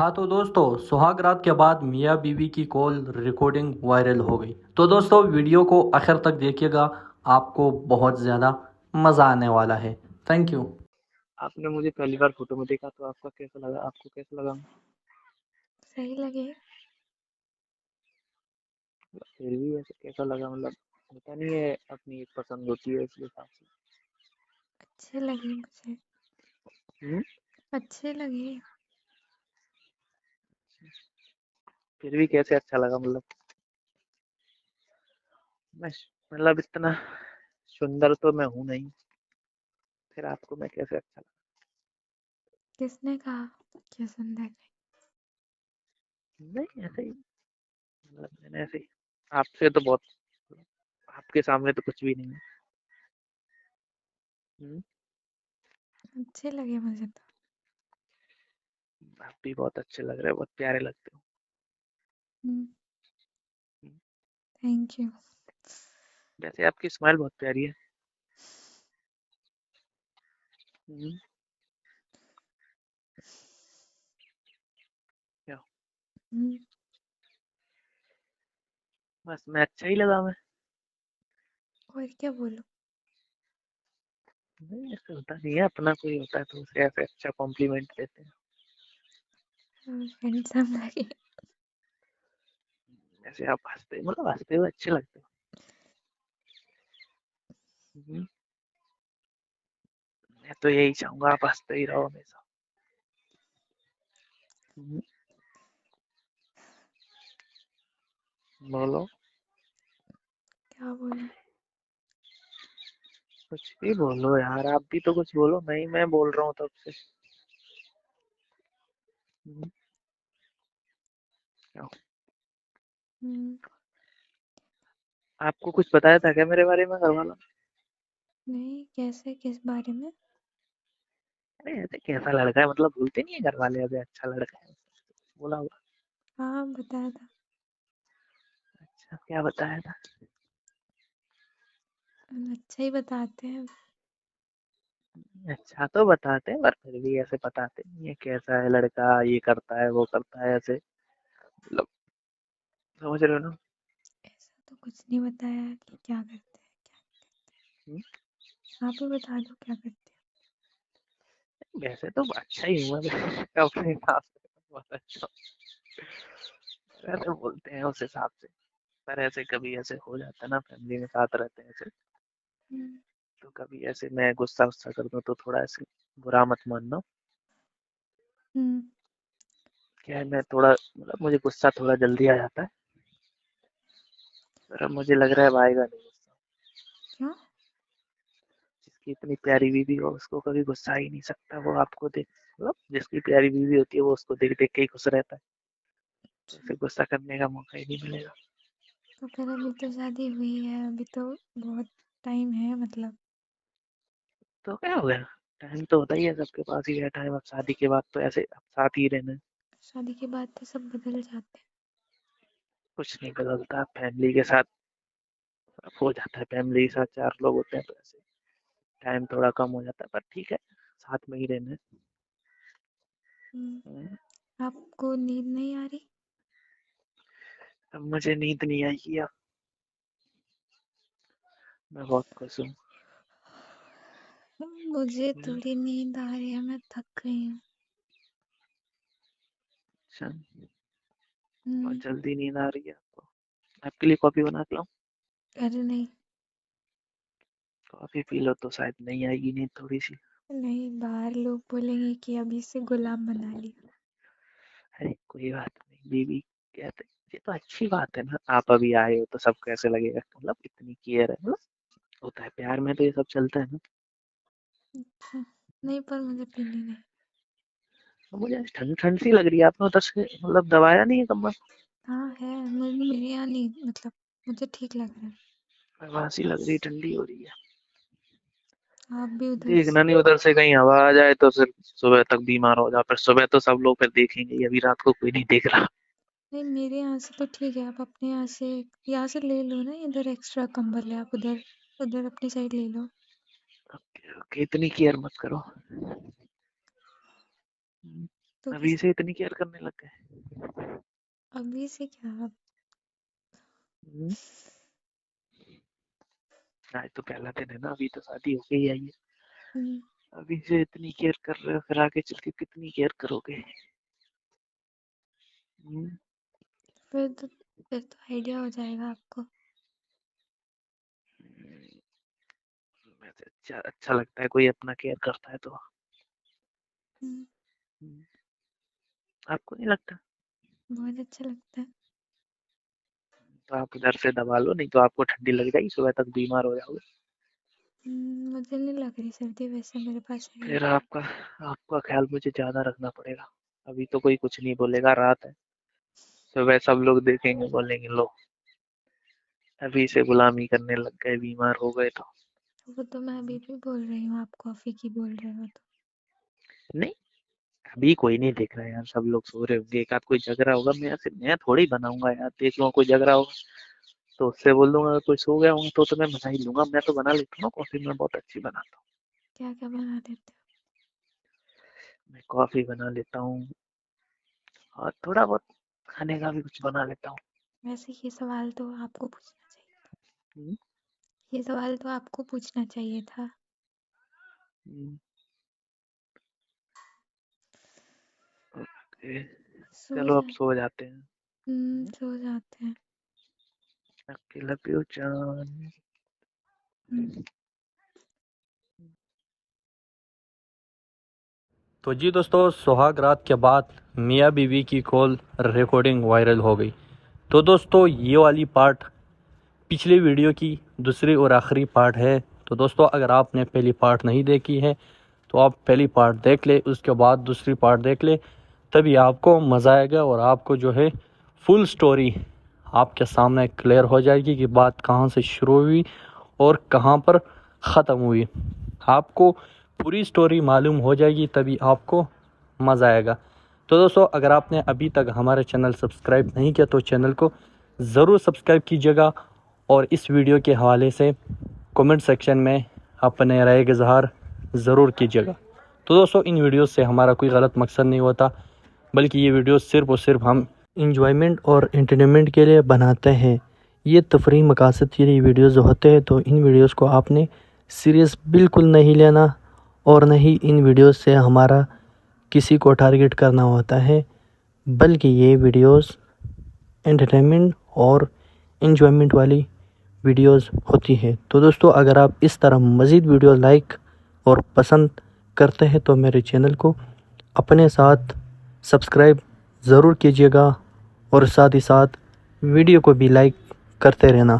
हाँ तो दोस्तों, सुहाग रात के बाद मियाँ बीवी की कॉल रिकॉर्डिंग वायरल हो गई। तो दोस्तों, वीडियो को आखिर तक देखिएगा, आपको बहुत ज़्यादा मज़ा आने वाला है। Thank you. आपने मुझे पहली बार फोटो में देखा तो आपका कैसा लगा? आपको कैसा लगा? सही लगे। फिर भी ऐसे कैसा लगा? मतलब होता नहीं है, अपनी एक पसंद होती है उसके हिसाब से। अच्छे लगे मुझे। हम्म। अच्छे लगे। फिर भी कैसे अच्छा लगा? मतलब मैं मतलब इतना सुंदर तो मैं हूं नहीं, फिर आपको मैं कैसे अच्छा किसने कहा क्या सुंदर है? लगा? नहीं, ऐसे ही। मतलब मैंने ऐसे ही आपसे तो बहुत, आपके सामने तो कुछ भी नहीं है। हम्म। अच्छे लगे मुझे तो। आप भी बहुत अच्छे लग रहे हो, बहुत प्यारे लगते हो। हम्म। हम्म। Thank you. वैसे आपकी स्माइल बहुत प्यारी है। हम्म। क्या? हम्म। बस मैं अच्छा ही लगा मैं। और क्या बोलूं? नहीं, ऐसे होता नहीं है, अपना कोई होता है तो उसे ऐसे अच्छा कॉम्प्लीमेंट देते हैं। हैंडसम लगे। ऐसे आप हंसते, मतलब हंसते हुए अच्छे लगते हो। मैं तो यही चाहूंगा, आप हंसते ही रहो हमेशा। हम्म। बोलो। क्या बोलूं? कुछ भी बोलो यार, आप भी तो कुछ बोलो। नहीं, मैं बोल रहा हूँ तब से। हम्म। क्या? हम्म। आपको कुछ बताया था क्या मेरे बारे में घर वालों ने? नहीं, कैसे? किस बारे में? अरे ऐसे कैसा लड़का है, मतलब भूलते नहीं है घर वाले, ऐसे अच्छा लड़का है बोला होगा। हाँ, बताया था। अच्छा, क्या बताया था? अच्छा ही बताते हैं। अच्छा तो बताते हैं, पर फिर भी ऐसे बताते नहीं है कैसा है लड़का, ये करता है वो करता है, ऐसे मतलब, समझ रहे हो ना? ऐसा तो कुछ नहीं बताया कि क्या करते हैं क्या। हम्म। आप ही बता दो क्या करते वैसे तो अच्छा ही हूँ मैं अपने हिसाब से बहुत अच्छा हूँ। ऐसे बोलते हैं उस हिसाब से। पर ऐसे कभी ऐसे हो जाता है ना, फैमिली में साथ रहते हैं ऐसे, हो। तो कभी ऐसे मैं गुस्सा वुस्सा कर दूं तो थोड़ा ऐसे बुरा मत मानना। हम्म। क्या है, मैं थोड़ा मतलब मुझे गुस्सा थोड़ा जल्दी आ जाता है, पर अब मुझे लग रहा है अब आएगा नहीं गुस्सा। क्यों? जिसकी इतनी प्यारी बीवी हो उसको कभी गुस्सा आ ही नहीं सकता। वो आपको देख, मतलब जिसकी प्यारी बीवी होती है वो उसको देख देख के ही खुश रहता है, तो अच्छा। उसे गुस्सा करने का मौका ही नहीं मिलेगा। तो फिर अभी तो शादी हुई है, अभी तो बहुत टाइम है मतलब। तो क्या हो गया? टाइम तो होता ही है, सबके पास ही है टाइम। अब शादी के बाद तो ऐसे अब साथ ही रहना है। शादी के बाद तो सब बदल जाते हैं। कुछ नहीं बदलता, फैमिली के साथ अब हो जाता है। फैमिली के साथ चार लोग होते हैं तो ऐसे टाइम थोड़ा कम हो जाता है, पर ठीक है, साथ में ही रहना है। हम्म। आपको नींद नहीं आ रही? अब मुझे नींद नहीं आएगी अब, मैं बहुत खुश हूँ। मुझे हम्म। थोड़ी नींद आ रही है, मैं थक गई हूँ। अच्छा, बहुत हम्म। जल्दी नींद आ रही है आपको? आपके लिए कॉफी बना के लाऊं? अरे नहीं। कॉफी पी लो तो शायद नहीं आएगी नींद थोड़ी सी। नहीं, बाहर लोग बोलेंगे कि अभी से गुलाम बना लिया। अरे कोई बात नहीं बीबी, कहते ये तो अच्छी बात है ना, आप अभी आए हो तो सबको ऐसे लगेगा, मतलब इतनी केयर है, मतलब होता है प्यार में तो ये सब चलता है ना। अच्छा। नहीं, पर मुझे पीनी नहीं। तो मुझे आज ठंड ठंड सी लग रही है, आपने उधर से मतलब दबाया नहीं है कम्बल? हाँ है, मेरे यहाँ नहीं, मतलब मुझे ठीक लग रहा है। हवासी लग रही, ठंडी हो रही है। आप भी उधर देखना से। नहीं उधर से कहीं हवा आ जाए तो फिर सुबह तक बीमार हो जाओ, फिर सुबह तो सब लोग फिर देखेंगे ही, अभी रात को कोई नहीं देख रहा। नहीं, मेरे यहाँ से तो ठीक है, आप अपने यहाँ से ले लो ना, इधर एक्स्ट्रा कंबल है, आप उधर उधर अपनी साइड ले लो। ओके ओके, इतनी केयर मत करो। तो अभी किस से इतनी केयर करने लग गए। अभी से क्या आप हम्म, आज तो पहला दिन है ना, अभी तो शादी हो गई आई है। हम्म, अभी से इतनी केयर कर रहे हो, फिर आगे चल के कितनी केयर करोगे। हम्म, फिर तो आइडिया हो जाएगा आपको। वैसे अच्छा लगता है कोई अपना केयर करता है तो। हम्म, हम्म, आपको नहीं लगता? बहुत अच्छा लगता है। तो आप उधर से दबा लो, नहीं तो आपको ठंडी लग जाएगी, सुबह तक बीमार हो जाओगे। मुझे नहीं लग रही सर्दी, वैसे मेरे पास है। फिर आपका आपका ख्याल मुझे ज्यादा रखना पड़ेगा। अभी तो कोई कुछ नहीं बोलेगा, रात है। सुबह सब लोग देखेंगे, बोलेंगे लो अभी से गुलामी करने लग गए, बीमार हो गए तो। वो तो मैं अभी भी बोल रही हूँ, आप कॉफी की बोल रहे हो तो। नहीं, अभी कोई नहीं देख रहा है यार, सब लोग सो रहे होंगे, एक आध कोई जग रहा होगा। मैं थोड़ी बनाऊंगा यार, देख लो कोई जग रहा होगा तो उससे बोल दूंगा, अगर कोई सो गया होगा तो मैं बना ही लूंगा। मैं तो बना लेता हूँ ना कॉफी, मैं बहुत अच्छी बनाता हूँ। क्या क्या बना देते हो? मैं कॉफी बना लेता हूँ और थोड़ा बहुत खाने का भी कुछ बना लेता हूँ। वैसे ये सवाल तो आपको पूछना चाहिए था। हम्म, ये सवाल तो आपको पूछना चाहिए था। हम्म, ओके। सो चलो अब जाए। सो जाते हैं। सो जाते हैं। ओके, लव यू जान। हम्म, तो जी दोस्तों, सुहाग रात के बाद मियाँ बीवी की कॉल रिकॉर्डिंग वायरल हो गई। तो दोस्तों, ये वाली पार्ट पिछली वीडियो की दूसरी और आखिरी पार्ट है। तो दोस्तों, अगर आपने पहली पार्ट नहीं देखी है तो आप पहली पार्ट देख ले, उसके बाद दूसरी पार्ट देख ले, तभी आपको मज़ा आएगा और आपको जो है फुल स्टोरी आपके सामने क्लियर हो जाएगी कि बात कहाँ से शुरू हुई और कहाँ पर ख़त्म हुई। आपको पूरी स्टोरी मालूम हो जाएगी, तभी आपको मज़ा आएगा। तो दोस्तों, अगर आपने अभी तक हमारे चैनल सब्सक्राइब नहीं किया तो चैनल को ज़रूर सब्सक्राइब कीजिएगा और इस वीडियो के हवाले से कमेंट सेक्शन में अपने राय का इज़हार ज़रूर कीजिएगा। तो दोस्तों, इन वीडियो से हमारा कोई गलत मकसद नहीं होता, बल्कि ये वीडियो सिर्फ़ और सिर्फ हम इंजॉयमेंट और एंटरटेनमेंट के लिए बनाते हैं। ये तफरीह मकासद के लिए वीडियोज़ होते हैं, तो इन वीडियोज़ को आपने सीरियस बिल्कुल नहीं लेना और नहीं इन वीडियोज़ से हमारा किसी को टारगेट करना होता है, बल्कि ये वीडियोज़ एंटरटेनमेंट और एंजॉयमेंट वाली वीडियोज़ होती है। तो दोस्तों, अगर आप इस तरह मज़ीद वीडियो लाइक और पसंद करते हैं तो मेरे चैनल को अपने साथ सब्सक्राइब ज़रूर कीजिएगा और साथ ही साथ वीडियो को भी लाइक करते रहना।